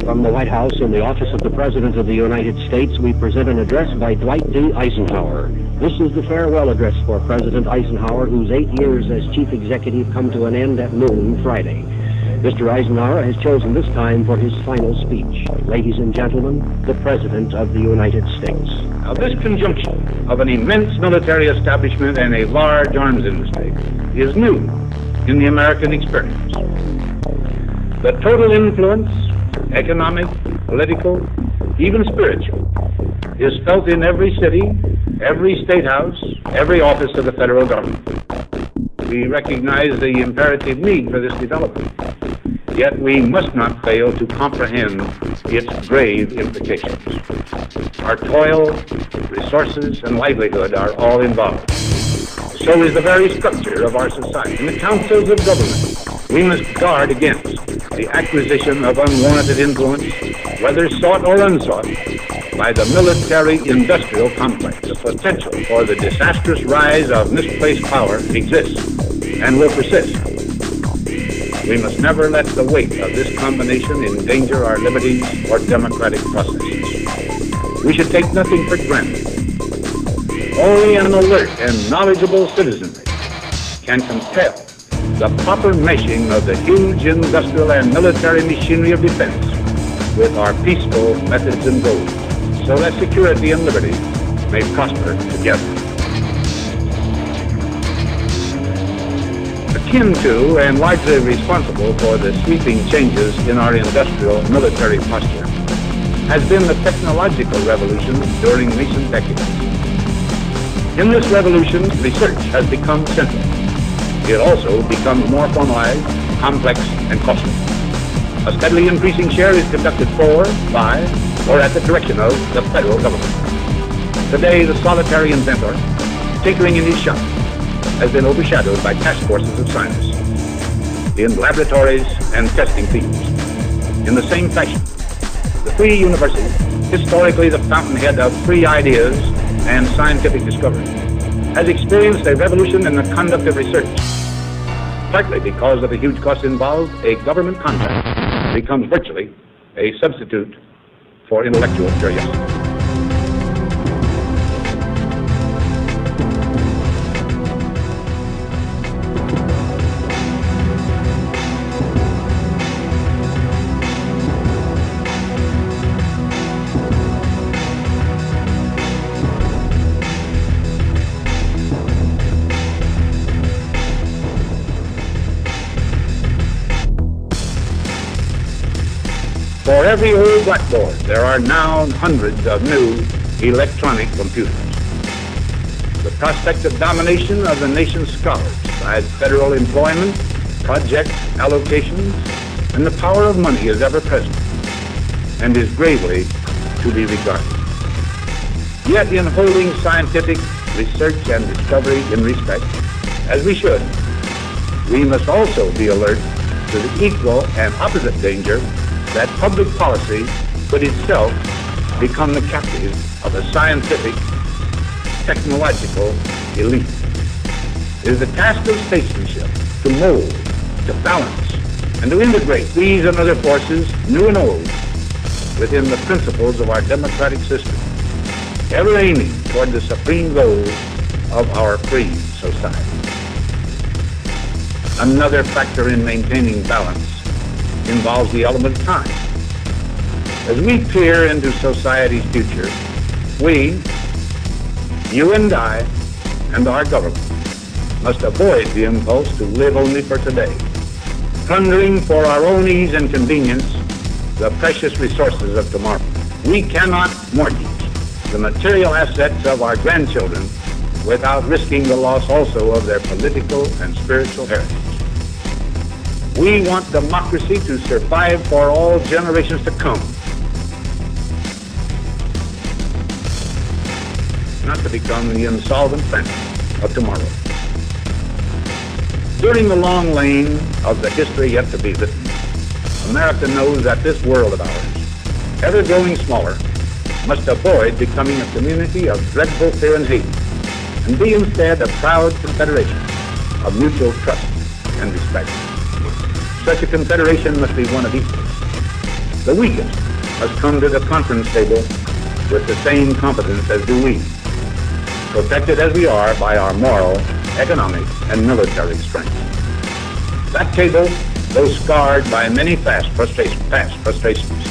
From the White House in the office of the President of the United States, we present an address by Dwight D. Eisenhower. This is the farewell address for President Eisenhower, whose 8 years as chief executive come to an end at noon Friday. Mr. Eisenhower has chosen this time for his final speech. Ladies and gentlemen, the President of the United States. Now, this conjunction of an immense military establishment and a large arms industry is new in the American experience. The total influence, economic, political, even spiritual, is felt in every city, every state house, every office of the federal government. We recognize the imperative need for this development, yet we must not fail to comprehend its grave implications. Our toil, resources, and livelihood are all involved. So is the very structure of our society. In the councils of government, we must guard against the acquisition of unwarranted influence, whether sought or unsought, by the military-industrial complex. The potential for the disastrous rise of misplaced power exists and will persist. We must never let the weight of this combination endanger our liberties or democratic processes. We should take nothing for granted. Only an alert and knowledgeable citizenry can compel the proper meshing of the huge industrial and military machinery of defense with our peaceful methods and goals, so that security and liberty may prosper together. Akin to and largely responsible for the sweeping changes in our industrial military posture has been the technological revolution during recent decades. In this revolution, research has become central. It also becomes more formalized, complex, and costly. A steadily increasing share is conducted for, by, or at the direction of the federal government. Today, the solitary inventor, tinkering in his shop, has been overshadowed by task forces of scientists in laboratories and testing fields. In the same fashion, the free university, historically the fountainhead of free ideas and scientific discovery, has experienced a revolution in the conduct of research. Partly because of the huge costs involved, a government contract becomes virtually a substitute for intellectual curiosity. For every old blackboard, there are now hundreds of new electronic computers. The prospect of domination of the nation's scholars by federal employment, project allocations, and the power of money is ever present and is gravely to be regarded. Yet in holding scientific research and discovery in respect, as we should, we must also be alert to the equal and opposite danger that public policy could itself become the captive of a scientific, technological elite. It is the task of statesmanship to mold, to balance, and to integrate these and other forces, new and old, within the principles of our democratic system, ever aiming toward the supreme goals of our free society. Another factor in maintaining balance involves the element of time. As we peer into society's future, we, you and I, and our government must avoid the impulse to live only for today, plundering for our own ease and convenience the precious resources of tomorrow. We cannot mortgage the material assets of our grandchildren without risking the loss also of their political and spiritual heritage. We want democracy to survive for all generations to come, not to become the insolvent phantom of tomorrow. During the long lane of the history yet to be written, America knows that this world of ours, ever growing smaller, must avoid becoming a community of dreadful fear and hate, and be instead a proud confederation of mutual trust and respect. Such a confederation must be one of equals, The weakest must come to the conference table with the same competence as do we, protected as we are by our moral, economic, and military strength. That table, though scarred by many past frustrations,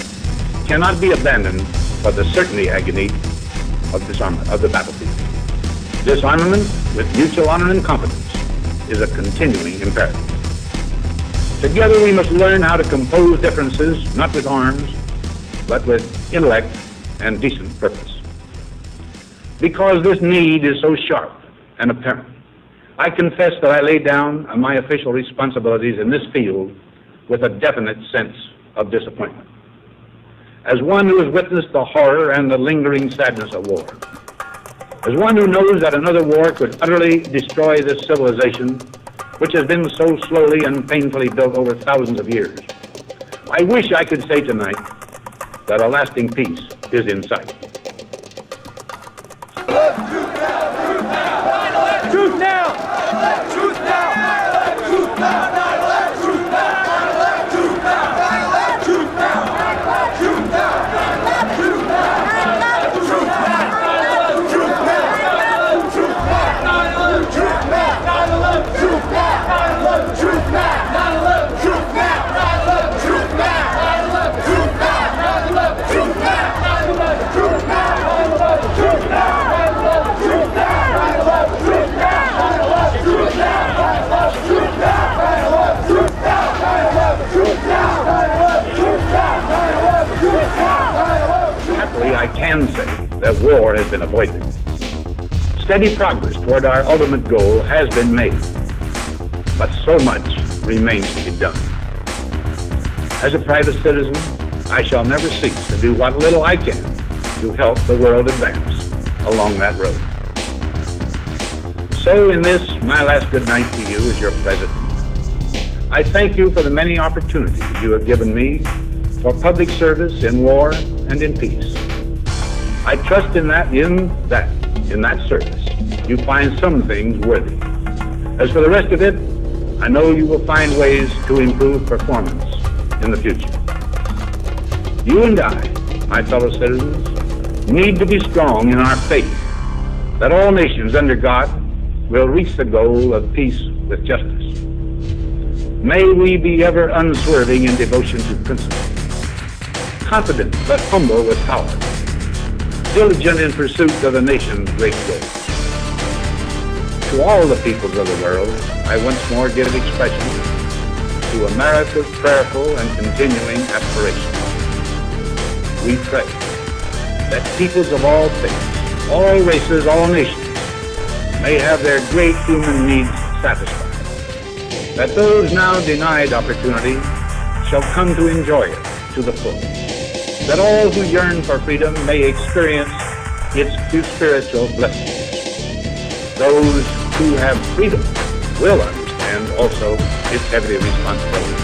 cannot be abandoned for the certainty agony of disarmament, of the battlefield. Disarmament with mutual honor and competence is a continuing imperative. Together we must learn how to compose differences, not with arms, but with intellect and decent purpose. Because this need is so sharp and apparent, I confess that I lay down my official responsibilities in this field with a definite sense of disappointment. As one who has witnessed the horror and the lingering sadness of war, as one who knows that another war could utterly destroy this civilization which has been so slowly and painfully built over thousands of years, I wish I could say tonight that a lasting peace is in sight. Truth now! Truth now! Truth now! Truth now! Truth now! Truth now! Truth now! Truth now! Truth now! Truth Happily, I can say that war has been avoided. Steady progress toward our ultimate goal has been made, but so much remains to be done. As a private citizen, I shall never cease to do what little I can to help the world advance along that road. So in this, my last good night to you as your president, I thank you for the many opportunities you have given me for public service in war and in peace. I trust in that service, you find some things worthy. As for the rest of it, I know you will find ways to improve performance in the future. You and I, my fellow citizens, need to be strong in our faith that all nations under God will reach the goal of peace with justice. May we be ever unswerving in devotion to principle, confident but humble with power, diligent in pursuit of the nation's great goals. To all the peoples of the world, I once more give expression to America's prayerful and continuing aspiration. We pray that peoples of all faiths, all races, all nations may have their great human needs satisfied, that those now denied opportunity shall come to enjoy it to the full, that all who yearn for freedom may experience its spiritual blessings. Those who have freedom will understand also its heavy responsibility,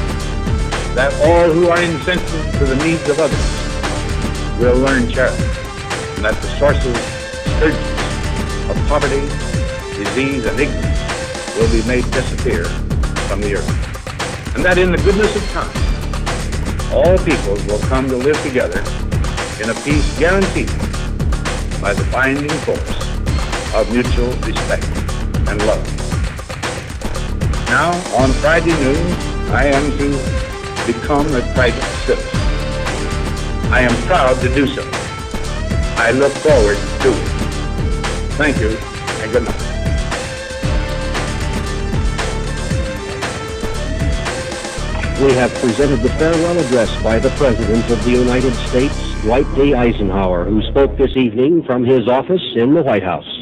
that all who are insensitive to the needs of others will learn charity, and that the sources, scourges of poverty, disease, and ignorance will be made disappear from the earth, and that in the goodness of time, all peoples will come to live together in a peace guaranteed by the binding force of mutual respect and love. Now, on Friday noon, I am to become a private citizen. I am proud to do so. I look forward to it. Thank you, and good night. We have presented the farewell address by the President of the United States, Dwight D. Eisenhower, who spoke this evening from his office in the White House.